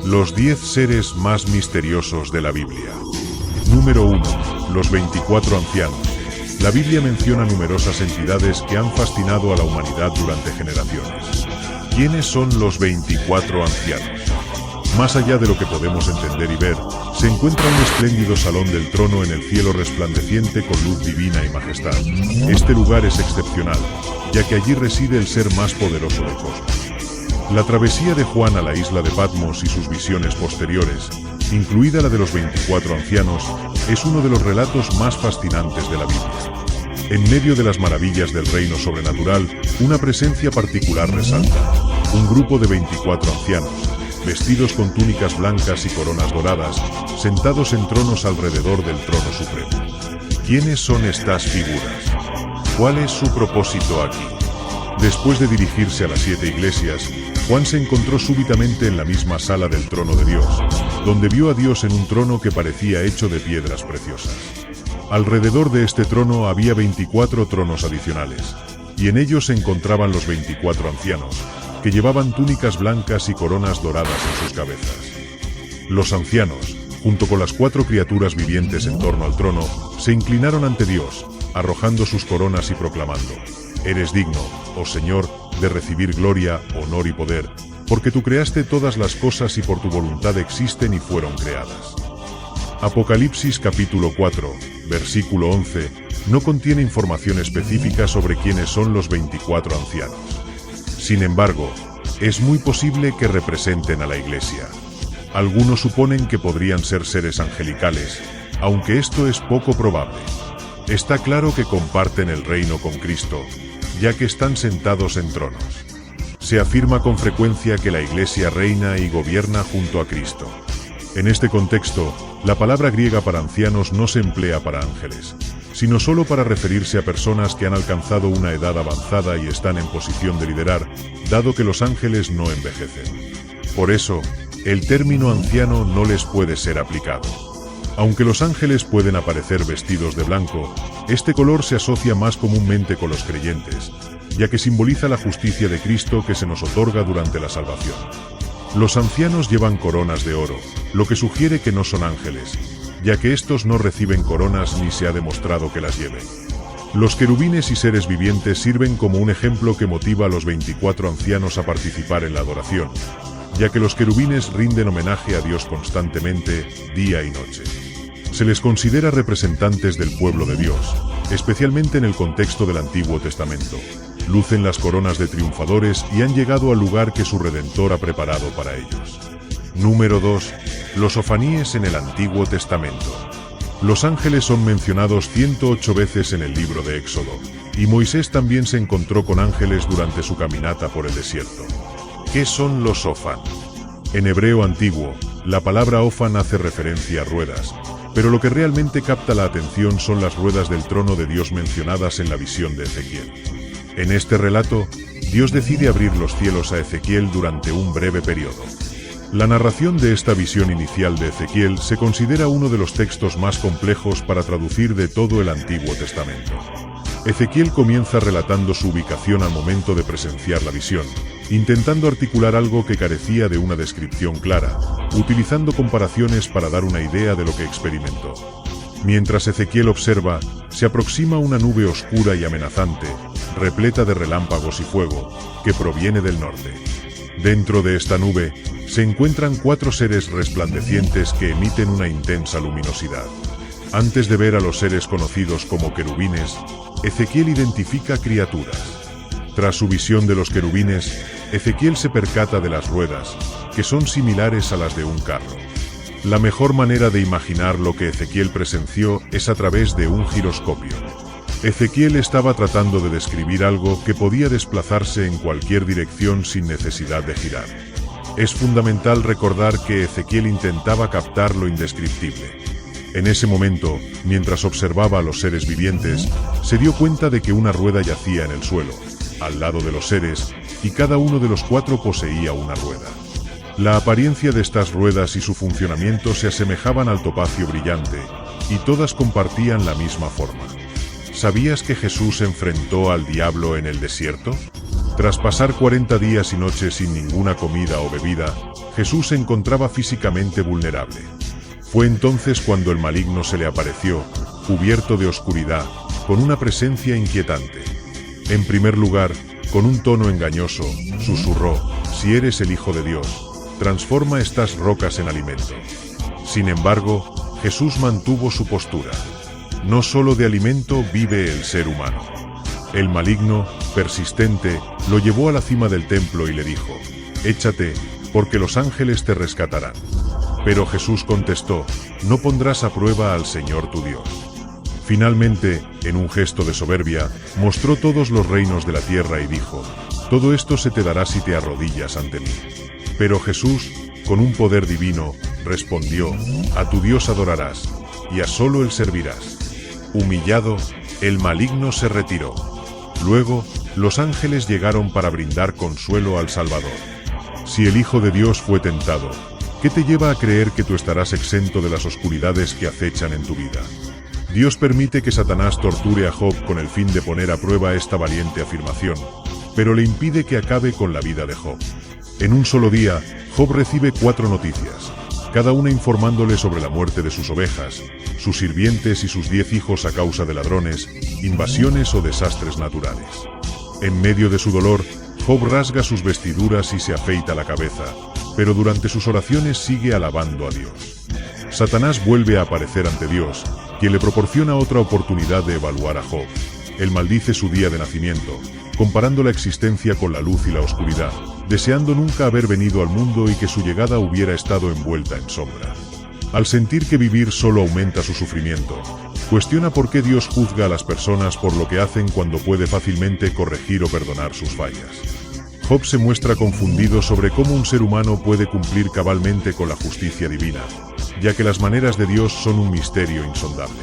Los 10 seres más misteriosos de la Biblia. Número 1. Los 24 ancianos. La Biblia menciona numerosas entidades que han fascinado a la humanidad durante generaciones. ¿Quiénes son los 24 ancianos? Más allá de lo que podemos entender y ver, se encuentra un espléndido salón del trono en el cielo resplandeciente con luz divina y majestad. Este lugar es excepcional, ya que allí reside el ser más poderoso del cosmos. La travesía de Juan a la isla de Patmos y sus visiones posteriores, incluida la de los 24 ancianos, es uno de los relatos más fascinantes de la Biblia. En medio de las maravillas del reino sobrenatural, una presencia particular resalta. Un grupo de 24 ancianos, vestidos con túnicas blancas y coronas doradas, sentados en tronos alrededor del trono supremo. ¿Quiénes son estas figuras? ¿Cuál es su propósito aquí? Después de dirigirse a las 7 iglesias, Juan se encontró súbitamente en la misma sala del trono de Dios, donde vio a Dios en un trono que parecía hecho de piedras preciosas. Alrededor de este trono había 24 tronos adicionales, y en ellos se encontraban los 24 ancianos, que llevaban túnicas blancas y coronas doradas en sus cabezas. Los ancianos, junto con las 4 criaturas vivientes en torno al trono, se inclinaron ante Dios, arrojando sus coronas y proclamando: «Eres digno, oh Señor, de recibir gloria, honor y poder, porque tú creaste todas las cosas y por tu voluntad existen y fueron creadas». Apocalipsis capítulo 4, versículo 11, no contiene información específica sobre quiénes son los 24 ancianos. Sin embargo, es muy posible que representen a la Iglesia. Algunos suponen que podrían ser seres angelicales, aunque esto es poco probable. Está claro que comparten el reino con Cristo, ya que están sentados en tronos. Se afirma con frecuencia que la Iglesia reina y gobierna junto a Cristo. En este contexto, la palabra griega para ancianos no se emplea para ángeles, sino solo para referirse a personas que han alcanzado una edad avanzada y están en posición de liderar, dado que los ángeles no envejecen. Por eso, el término anciano no les puede ser aplicado. Aunque los ángeles pueden aparecer vestidos de blanco, este color se asocia más comúnmente con los creyentes, ya que simboliza la justicia de Cristo que se nos otorga durante la salvación. Los ancianos llevan coronas de oro, lo que sugiere que no son ángeles, ya que estos no reciben coronas ni se ha demostrado que las lleven. Los querubines y seres vivientes sirven como un ejemplo que motiva a los 24 ancianos a participar en la adoración, ya que los querubines rinden homenaje a Dios constantemente, día y noche. Se les considera representantes del pueblo de Dios, especialmente en el contexto del Antiguo Testamento. Lucen las coronas de triunfadores y han llegado al lugar que su Redentor ha preparado para ellos. Número 2. Los ofaníes en el Antiguo Testamento. Los ángeles son mencionados 108 veces en el libro de Éxodo, y Moisés también se encontró con ángeles durante su caminata por el desierto. ¿Qué son los ofán? En hebreo antiguo, la palabra ofán hace referencia a ruedas, pero lo que realmente capta la atención son las ruedas del trono de Dios mencionadas en la visión de Ezequiel. En este relato, Dios decide abrir los cielos a Ezequiel durante un breve periodo. La narración de esta visión inicial de Ezequiel se considera uno de los textos más complejos para traducir de todo el Antiguo Testamento. Ezequiel comienza relatando su ubicación al momento de presenciar la visión, intentando articular algo que carecía de una descripción clara, utilizando comparaciones para dar una idea de lo que experimentó. Mientras Ezequiel observa, se aproxima una nube oscura y amenazante, repleta de relámpagos y fuego, que proviene del norte. Dentro de esta nube, se encuentran 4 seres resplandecientes que emiten una intensa luminosidad. Antes de ver a los seres conocidos como querubines, Ezequiel identifica criaturas. Tras su visión de los querubines, Ezequiel se percata de las ruedas, que son similares a las de un carro. La mejor manera de imaginar lo que Ezequiel presenció es a través de un giroscopio. Ezequiel estaba tratando de describir algo que podía desplazarse en cualquier dirección sin necesidad de girar. Es fundamental recordar que Ezequiel intentaba captar lo indescriptible. En ese momento, mientras observaba a los seres vivientes, se dio cuenta de que una rueda yacía en el suelo, al lado de los seres, y cada uno de los 4 poseía una rueda. La apariencia de estas ruedas y su funcionamiento se asemejaban al topacio brillante, y todas compartían la misma forma. ¿Sabías que Jesús enfrentó al diablo en el desierto? Tras pasar 40 días y noches sin ninguna comida o bebida, Jesús se encontraba físicamente vulnerable. Fue entonces cuando el maligno se le apareció, cubierto de oscuridad, con una presencia inquietante. En primer lugar, con un tono engañoso, susurró: «Si eres el Hijo de Dios, transforma estas rocas en alimento». Sin embargo, Jesús mantuvo su postura. No solo de alimento vive el ser humano. El maligno, persistente, lo llevó a la cima del templo y le dijo: «Échate, porque los ángeles te rescatarán». Pero Jesús contestó: «No pondrás a prueba al Señor tu Dios». Finalmente, en un gesto de soberbia, mostró todos los reinos de la tierra y dijo: «Todo esto se te dará si te arrodillas ante mí». Pero Jesús, con un poder divino, respondió: «A tu Dios adorarás, y a solo Él servirás». Humillado, el maligno se retiró. Luego, los ángeles llegaron para brindar consuelo al Salvador. Si el Hijo de Dios fue tentado, ¿qué te lleva a creer que tú estarás exento de las oscuridades que acechan en tu vida? Dios permite que Satanás torture a Job con el fin de poner a prueba esta valiente afirmación, pero le impide que acabe con la vida de Job. En un solo día, Job recibe 4 noticias, cada una informándole sobre la muerte de sus ovejas, sus sirvientes y sus 10 hijos a causa de ladrones, invasiones o desastres naturales. En medio de su dolor, Job rasga sus vestiduras y se afeita la cabeza, pero durante sus oraciones sigue alabando a Dios. Satanás vuelve a aparecer ante Dios, quien le proporciona otra oportunidad de evaluar a Job. Él maldice su día de nacimiento, comparando la existencia con la luz y la oscuridad, deseando nunca haber venido al mundo y que su llegada hubiera estado envuelta en sombra. Al sentir que vivir solo aumenta su sufrimiento, cuestiona por qué Dios juzga a las personas por lo que hacen cuando puede fácilmente corregir o perdonar sus fallas. Job se muestra confundido sobre cómo un ser humano puede cumplir cabalmente con la justicia divina, ya que las maneras de Dios son un misterio insondable.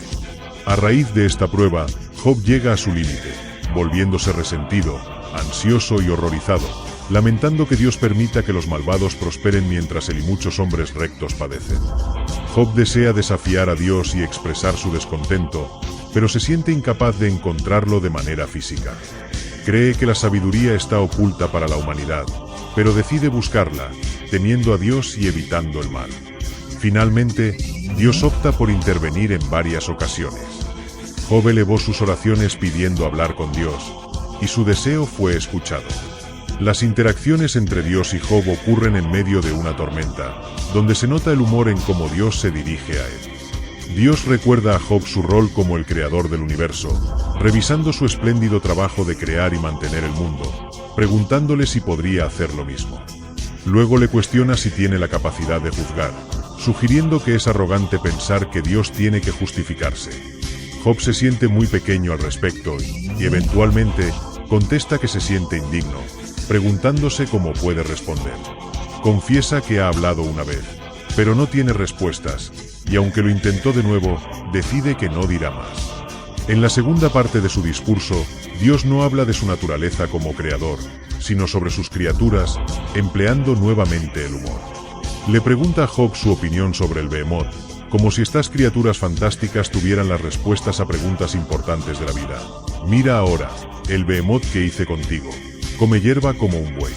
A raíz de esta prueba, Job llega a su límite, volviéndose resentido, ansioso y horrorizado, lamentando que Dios permita que los malvados prosperen mientras él y muchos hombres rectos padecen. Job desea desafiar a Dios y expresar su descontento, pero se siente incapaz de encontrarlo de manera física. Cree que la sabiduría está oculta para la humanidad, pero decide buscarla, temiendo a Dios y evitando el mal. Finalmente, Dios opta por intervenir en varias ocasiones. Job elevó sus oraciones pidiendo hablar con Dios, y su deseo fue escuchado. Las interacciones entre Dios y Job ocurren en medio de una tormenta, donde se nota el humor en cómo Dios se dirige a él. Dios recuerda a Job su rol como el creador del universo, revisando su espléndido trabajo de crear y mantener el mundo, preguntándole si podría hacer lo mismo. Luego le cuestiona si tiene la capacidad de juzgar, sugiriendo que es arrogante pensar que Dios tiene que justificarse. Job se siente muy pequeño al respecto y eventualmente, contesta que se siente indigno, preguntándose cómo puede responder. Confiesa que ha hablado una vez, pero no tiene respuestas, y aunque lo intentó de nuevo, decide que no dirá más. En la segunda parte de su discurso, Dios no habla de su naturaleza como creador, sino sobre sus criaturas, empleando nuevamente el humor. Le pregunta a Job su opinión sobre el Behemoth, como si estas criaturas fantásticas tuvieran las respuestas a preguntas importantes de la vida. Mira ahora, el Behemoth que hice contigo. Come hierba como un buey.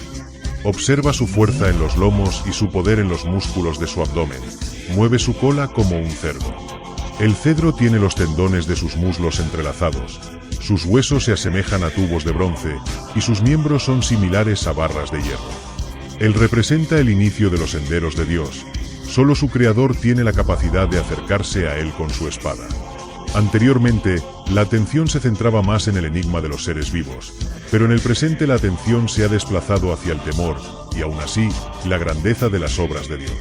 Observa su fuerza en los lomos y su poder en los músculos de su abdomen. Mueve su cola como un cerdo. El cedro tiene los tendones de sus muslos entrelazados. Sus huesos se asemejan a tubos de bronce, y sus miembros son similares a barras de hierro. Él representa el inicio de los senderos de Dios. Solo su creador tiene la capacidad de acercarse a él con su espada. Anteriormente, la atención se centraba más en el enigma de los seres vivos, pero en el presente la atención se ha desplazado hacia el temor, y aún así, la grandeza de las obras de Dios.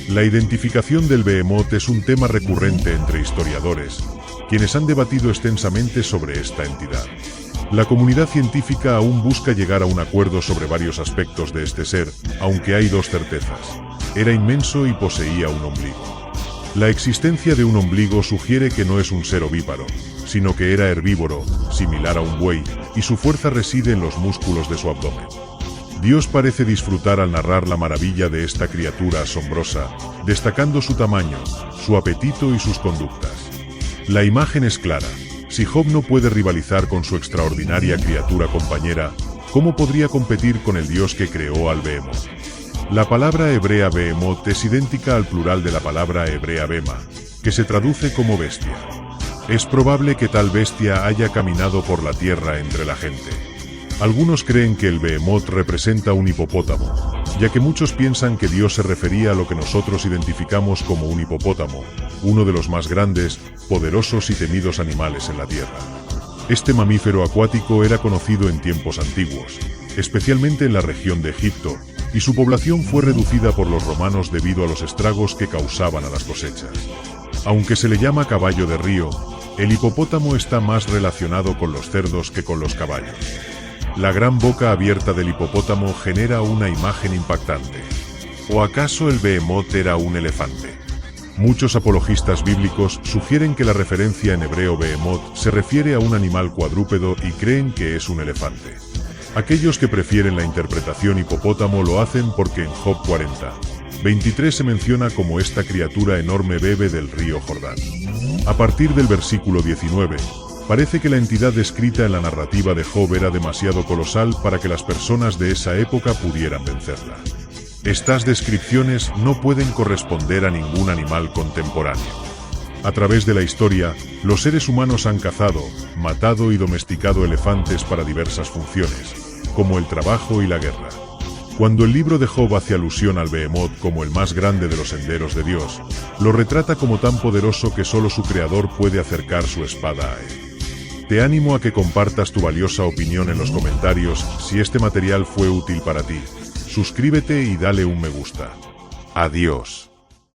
La identificación del Behemoth es un tema recurrente entre historiadores, quienes han debatido extensamente sobre esta entidad. La comunidad científica aún busca llegar a un acuerdo sobre varios aspectos de este ser, aunque hay dos certezas. Era inmenso y poseía un ombligo. La existencia de un ombligo sugiere que no es un ser ovíparo, sino que era herbívoro, similar a un buey, y su fuerza reside en los músculos de su abdomen. Dios parece disfrutar al narrar la maravilla de esta criatura asombrosa, destacando su tamaño, su apetito y sus conductas. La imagen es clara. Si Job no puede rivalizar con su extraordinaria criatura compañera, ¿cómo podría competir con el Dios que creó al Behemoth? La palabra hebrea behemoth es idéntica al plural de la palabra hebrea bema, que se traduce como bestia. Es probable que tal bestia haya caminado por la tierra entre la gente. Algunos creen que el behemoth representa un hipopótamo, ya que muchos piensan que Dios se refería a lo que nosotros identificamos como un hipopótamo, uno de los más grandes, poderosos y temidos animales en la tierra. Este mamífero acuático era conocido en tiempos antiguos, especialmente en la región de Egipto, y su población fue reducida por los romanos debido a los estragos que causaban a las cosechas. Aunque se le llama caballo de río, el hipopótamo está más relacionado con los cerdos que con los caballos. La gran boca abierta del hipopótamo genera una imagen impactante. ¿O acaso el behemoth era un elefante? Muchos apologistas bíblicos sugieren que la referencia en hebreo behemoth se refiere a un animal cuadrúpedo y creen que es un elefante. Aquellos que prefieren la interpretación hipopótamo lo hacen porque en Job 40:23 se menciona como esta criatura enorme bebe del río Jordán. A partir del versículo 19, parece que la entidad descrita en la narrativa de Job era demasiado colosal para que las personas de esa época pudieran vencerla. Estas descripciones no pueden corresponder a ningún animal contemporáneo. A través de la historia, los seres humanos han cazado, matado y domesticado elefantes para diversas funciones, como el trabajo y la guerra. Cuando el libro de Job hace alusión al behemoth como el más grande de los senderos de Dios, lo retrata como tan poderoso que solo su creador puede acercar su espada a él. Te animo a que compartas tu valiosa opinión en los comentarios. Si este material fue útil para ti, suscríbete y dale un me gusta. Adiós.